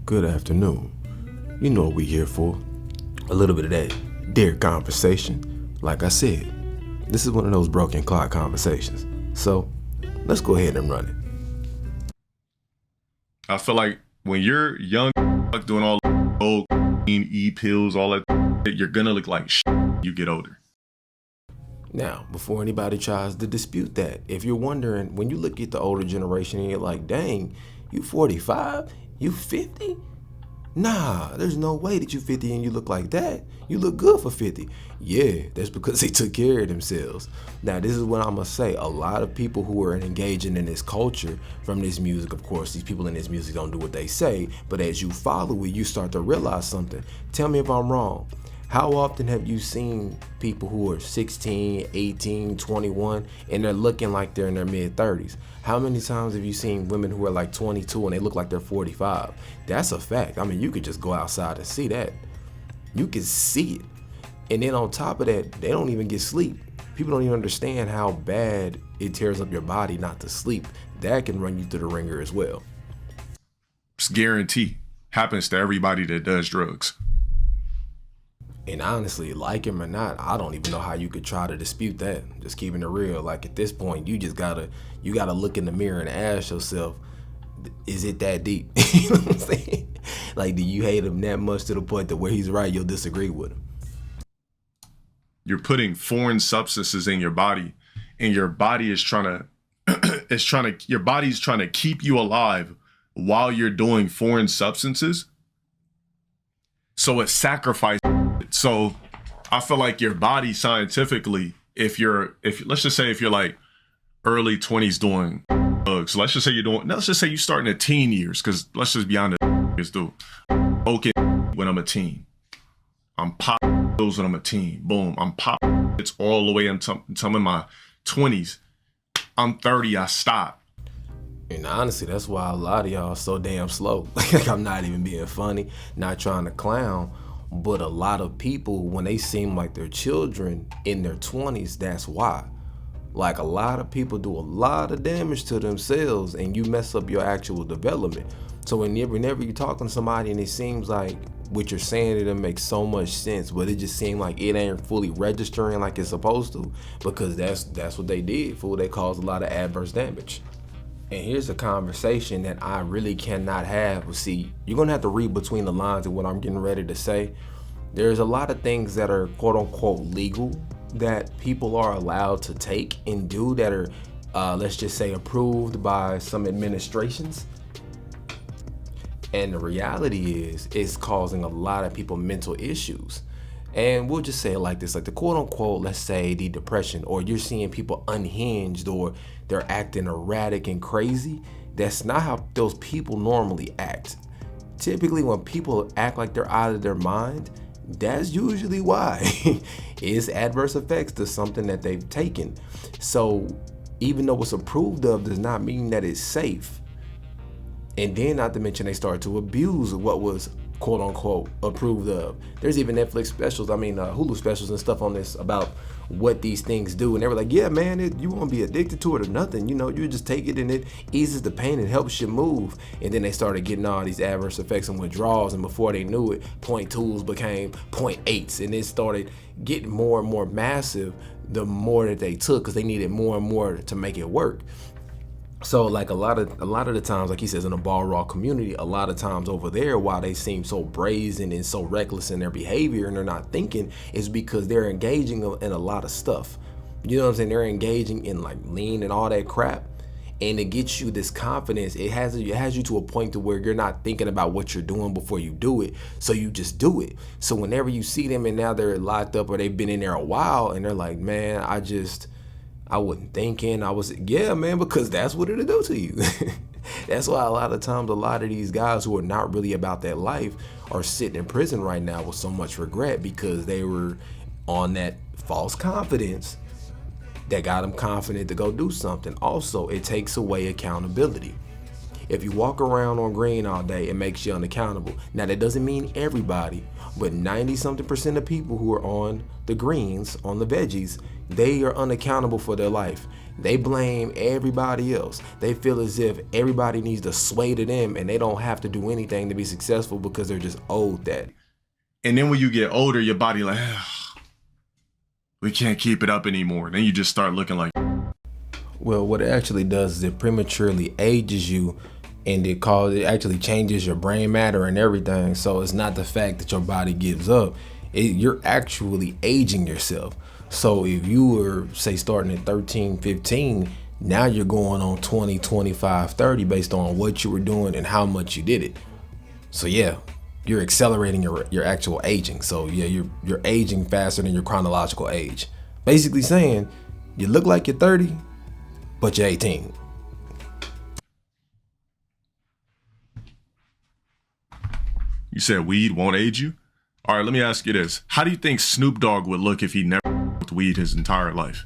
Good afternoon. You know what we here for. A little bit of that D.A.R.E conversation. Like I said, this is one of those broken clock conversations. So let's go ahead and run it. I feel like when you're young, doing all old e-pills, all that, you're gonna look like you get older. Now, before anybody tries to dispute that, if you're wondering, when you look at the older generation and you're like, dang, you 45? You 50? Nah, there's no way that you 50 and you look like that. You look good for 50. Yeah, that's because they took care of themselves. Now, this is what I'm gonna say. A lot of people who are engaging in this culture from this music, of course, these people in this music don't do what they say, but as you follow it, you start to realize something. Tell me if I'm wrong. How often have you seen people who are 16, 18, 21, and they're looking like they're in their mid-30s? How many times have you seen women who are like 22 and they look like they're 45? That's a fact. I mean, you could just go outside and see that. You can see it. And then on top of that, they don't even get sleep. People don't even understand how bad it tears up your body not to sleep. That can run you through the ringer as well. It's guarantee. Happens to everybody that does drugs. And honestly, like him or not, I don't even know how you could try to dispute that. Just keeping it real. Like at this point, you gotta look in the mirror and ask yourself, is it that deep? You know what I'm saying? Like, do you hate him that much to the point that where he's right, you'll disagree with him? You're putting foreign substances in your body, and your body is your body's trying to keep you alive while you're doing foreign substances. So it's sacrifice. So I feel like your body scientifically, if let's just say if you're like early 20s doing drugs, let's just say you're starting at teen years, because let's just be honest, dude. Okay, when I'm a teen, I'm popping those when I'm a teen. Boom, I'm popping it's all the way until I'm in my 20s. I'm 30, I stop. And honestly, that's why a lot of y'all are so damn slow. Like, I'm not even being funny, not trying to clown, but a lot of people, when they seem like they're children in their 20s, that's why. Like, a lot of people do a lot of damage to themselves, and you mess up your actual development. So whenever you're talking to somebody and it seems like what you're saying to them makes so much sense, but it just seems like it ain't fully registering like it's supposed to, because that's what they did, fool. They caused a lot of adverse damage. And here's a conversation that I really cannot have. See, you're gonna have to read between the lines of what I'm getting ready to say. There's a lot of things that are quote unquote legal that people are allowed to take and do that are, let's just say, approved by some administrations. And the reality is, it's causing a lot of people mental issues. And we'll just say it like this, like the quote unquote, let's say the depression, or you're seeing people unhinged, or they're acting erratic and crazy. That's not how those people normally act. Typically when people act like they're out of their mind, that's usually why. It's adverse effects to something that they've taken. So even though it's approved of does not mean that it's safe. And then not to mention they start to abuse what was quote unquote approved of. There's even Netflix specials, Hulu specials and stuff on this about what these things do, and they were like, yeah man, you won't be addicted to it or nothing, you just take it and it eases the pain and helps you move. And then they started getting all these adverse effects and withdrawals, and before they knew it, 0.2s became 0.8s, and it started getting more and more massive the more that they took, because they needed more and more to make it work. So like a lot of the times, like he says, in the ball raw community, a lot of times over there, why they seem so brazen and so reckless in their behavior and they're not thinking, is because they're engaging in a lot of stuff. You know what I'm saying? They're engaging in like lean and all that crap. And it gets you this confidence. It has you to a point to where you're not thinking about what you're doing before you do it. So you just do it. So whenever you see them and now they're locked up or they've been in there a while and they're like, man, I wasn't thinking. Yeah, man, because that's what it'll do to you. That's why a lot of times, a lot of these guys who are not really about that life are sitting in prison right now with so much regret, because they were on that false confidence that got them confident to go do something. Also, it takes away accountability. If you walk around on green all day, it makes you unaccountable. Now that doesn't mean everybody, but 90-something% of people who are on the greens, on the veggies, they are unaccountable for their life. They blame everybody else. They feel as if everybody needs to sway to them and they don't have to do anything to be successful because they're just owed that. And then when you get older, your body like, we can't keep it up anymore. Then you just start looking like. Well, what it actually does is it prematurely ages you, and it actually changes your brain matter and everything. So it's not the fact that your body gives up. You're actually aging yourself. So if you were, say, starting at 13, 15, now you're going on 20, 25, 30 based on what you were doing and how much you did it. So yeah, you're accelerating your actual aging. So yeah, you're aging faster than your chronological age. Basically saying you look like you're 30, but you're 18. You said weed won't age you? All right, let me ask you this. How do you think Snoop Dogg would look if he never smoked weed his entire life?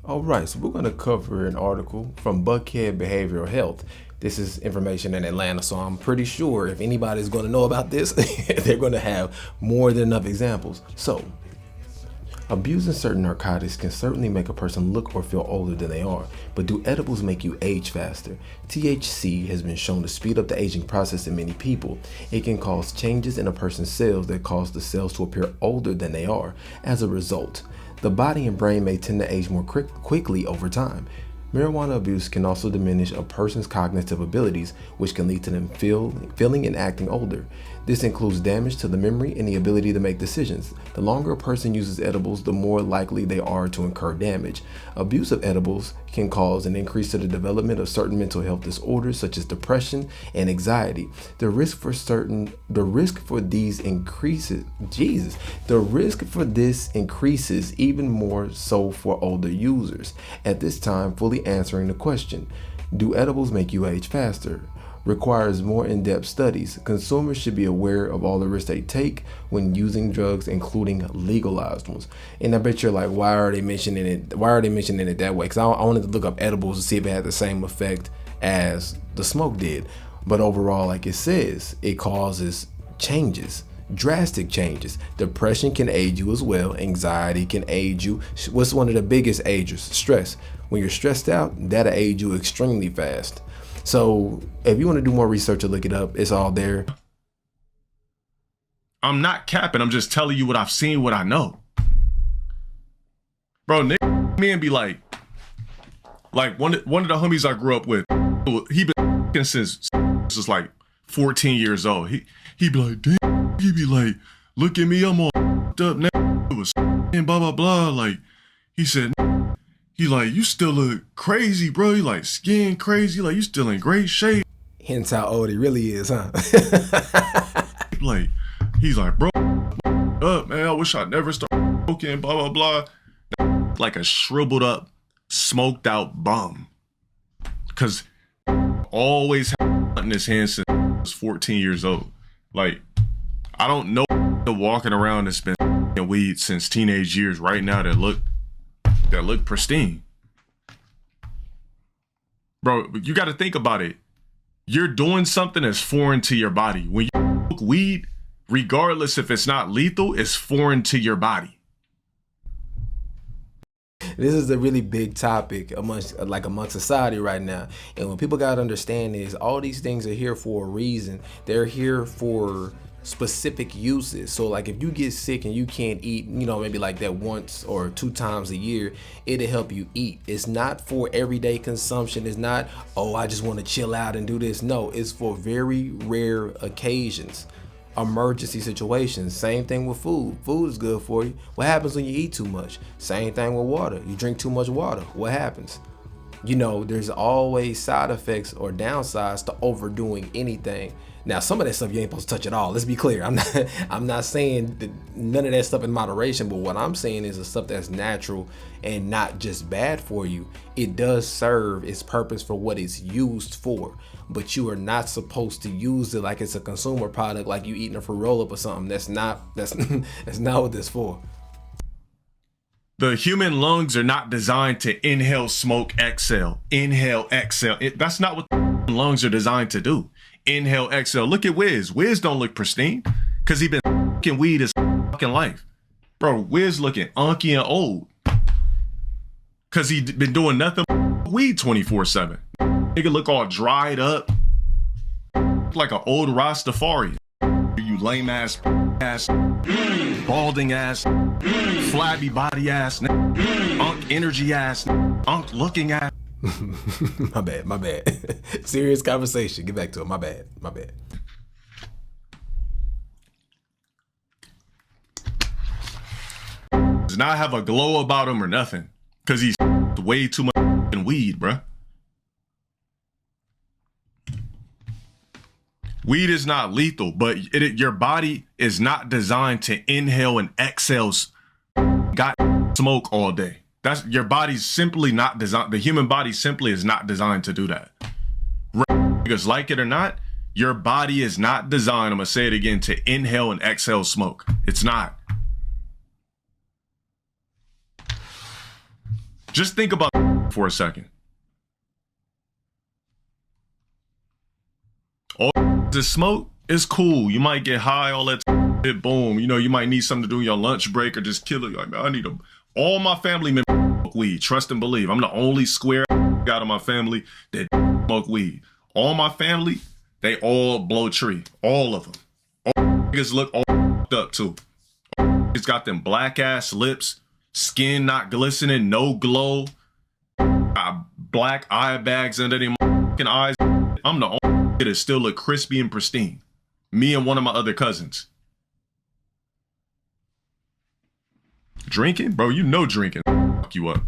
All right, so we're going to cover an article from Buckhead Behavioral Health. This is information in Atlanta, so I'm pretty sure if anybody's going to know about this, they're going to have more than enough examples. So, abusing certain narcotics can certainly make a person look or feel older than they are, but do edibles make you age faster? THC has been shown to speed up the aging process in many people. It can cause changes in a person's cells that cause the cells to appear older than they are. As a result, the body and brain may tend to age more quickly over time. Marijuana abuse can also diminish a person's cognitive abilities, which can lead to them feeling and acting older. This includes damage to the memory and the ability to make decisions. The longer a person uses edibles, the more likely they are to incur damage. Abuse of edibles can cause an increase to the development of certain mental health disorders such as depression and anxiety. The risk for this increases even more so for older users. At this time, fully answering the question, do edibles make you age faster? Requires more in-depth studies. Consumers should be aware of all the risks they take when using drugs, including legalized ones. And I bet you're like, why are they mentioning it that way? Because I wanted to look up edibles to see if it had the same effect as the smoke did. But overall, like it says, it causes changes, drastic changes. Depression can age you as well. Anxiety can age you. What's one of the biggest agers? Stress. When you're stressed out, that'll age you extremely fast. So if you want to do more research or look it up, it's all there. I'm not capping. I'm just telling you what I've seen, what I know. Bro, man be like one of the homies I grew up with, he been since was like 14 years old. He be like, damn, he be like, look at me, I'm all up now. It was blah, blah, blah. Like, he said, he like, you still look crazy, bro. You like skin crazy. Like, you still in great shape. Hence how old he really is, huh? Like, he's like, bro, up, man. I wish I never started smoking, blah, blah, blah. Like a shriveled up, smoked out bum. Cause always had in his hand since I was 14 years old. Like, I don't know walking around that's been weed since teenage years right now that look pristine. Bro, you got to think about it. You're doing something that's foreign to your body. When you smoke weed, regardless if it's not lethal, it's foreign to your body. This is a really big topic amongst society right now. And what people got to understand is all these things are here for a reason. They're here for specific uses. So like if you get sick and you can't eat, maybe like that once or 2 times a year, it'll help you eat. It's not for everyday consumption. It's not, oh, I just want to chill out and do this. No, it's for very rare occasions, emergency situations. Same thing with food. Food is good for you. What happens when you eat too much? Same thing with water. You drink too much water. What happens? There's always side effects or downsides to overdoing anything. Now, some of that stuff you ain't supposed to touch at all. Let's be clear. I'm not saying that none of that stuff in moderation, but what I'm saying is the stuff that's natural and not just bad for you. It does serve its purpose for what it's used for, but you are not supposed to use it like it's a consumer product, like you eating a fruit roll-up or something. That's not what this for. The human lungs are not designed to inhale, smoke, exhale. Inhale, exhale. That's not what lungs are designed to do. Inhale, exhale. Look at Wiz. Wiz don't look pristine because he been fucking weed his fucking life. Bro, Wiz looking unky and old because he been doing nothing but weed 24/7. Nigga look all dried up like an old Rastafari. You lame ass, balding ass, flabby body ass, unk energy ass, unk looking ass. My bad. Serious conversation. Get back to it. My bad. Does not have a glow about him or nothing because he's way too much weed, bruh. Weed is not lethal, but your body is not designed to inhale and exhale got smoke all day. That's your body's simply not designed. The human body simply is not designed to do that. Because like it or not, your body is not designed, I'm gonna say it again, to inhale and exhale smoke. It's not. Just think about for a second. All the smoke is cool. You might get high, all that shit, boom. You know, you might need something to do on your lunch break or just kill it. Like, man, I need all my family members smoke weed. Trust and believe. I'm the only square out of my family that smoke weed. All my family, they all blow tree. All of them. All niggas look all up too. It's got them black ass lips, skin not glistening, no glow, black eye bags under them eyes. I'm the only nigga that still look crispy and pristine. Me and one of my other cousins. Drinking? Bro, you know drinking fuck you up.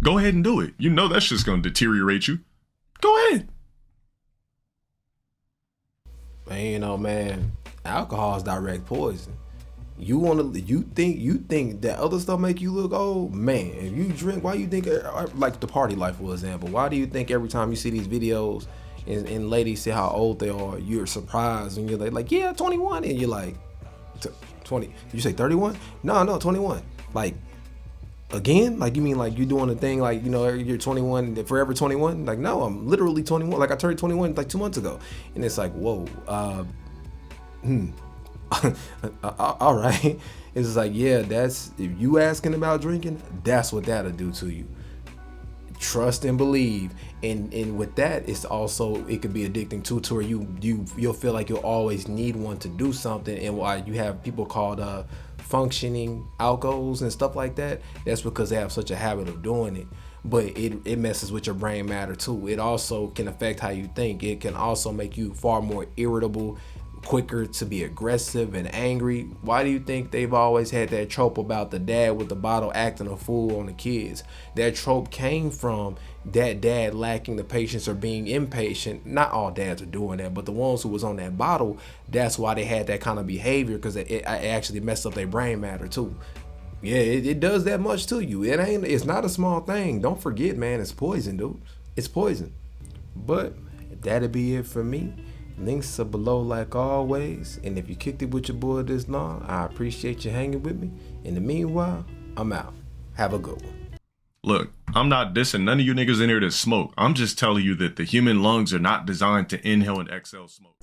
Go ahead and do it. You know that's just gonna deteriorate you. Go ahead. Man, you know, man, alcohol is direct poison. You think that other stuff make you look old? Man, if you drink, why you think, like the party life, for example, why do you think every time you see these videos and ladies say how old they are, you're surprised and you're like, yeah, 21, and you're like, 20, did you say 31? No, 21. Like, again? Like, you mean like you doing a thing like, you know, you're 21, forever 21? Like, no, I'm literally 21. Like, I turned 21 like 2 months ago. And it's like, whoa, all right. It's just like, yeah, that's, if you asking about drinking, that's what that'll do to you. Trust and believe. And with that, it's also, it could be addicting too, to where you'll feel like you'll always need one to do something. And why you have people called functioning alcohols and stuff like that, that's because they have such a habit of doing it. But it messes with your brain matter too. It also can affect how you think. It can also make you far more irritable, quicker to be aggressive and angry. Why do you think they've always had that trope about the dad with the bottle acting a fool on the kids? That trope came from that dad lacking the patience or being impatient. Not all dads are doing that, but the ones who was on that bottle, that's why they had that kind of behavior, because it actually messed up their brain matter too. Yeah, it does that much to you. It's not a small thing. Don't forget, man, it's poison, dude. It's poison. But that'll be it for me. Links are below like always. And if you kicked it with your boy this long, I appreciate you hanging with me. In the meanwhile, I'm out. Have a good one. Look, I'm not dissing none of you niggas in here that smoke. I'm just telling you that the human lungs are not designed to inhale and exhale smoke.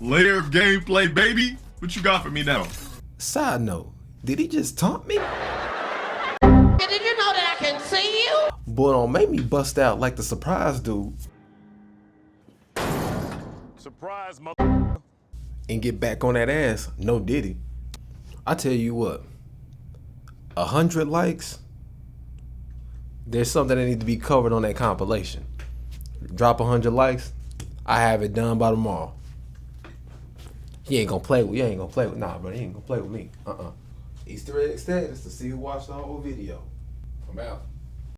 Layer of gameplay, baby. What you got for me now? Side note, did he just taunt me? Did you know that I can see you? Boy, don't make me bust out like the surprise dude. Surprise, mother. And get back on that ass. No diddy. I tell you what, 100 likes, there's something that needs to be covered on that compilation. Drop 100 likes, I have it done by tomorrow. You ain't gonna play with, nah, bro, he ain't gonna play with me. Easter egg status to see who watched the whole video. I'm out.